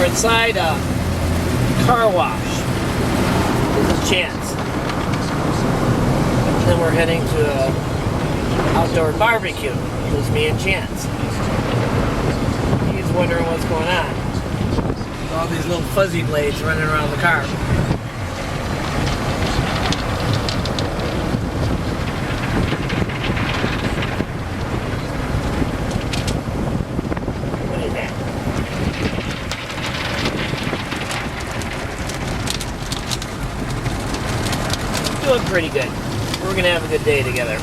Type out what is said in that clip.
We're inside a car wash. This is Chance. And then we're heading to an outdoor barbecue. It was me and Chance. He's wondering what's going on. All these little fuzzy blades running around the car. What is that? Doing pretty good. We're gonna have a good day together.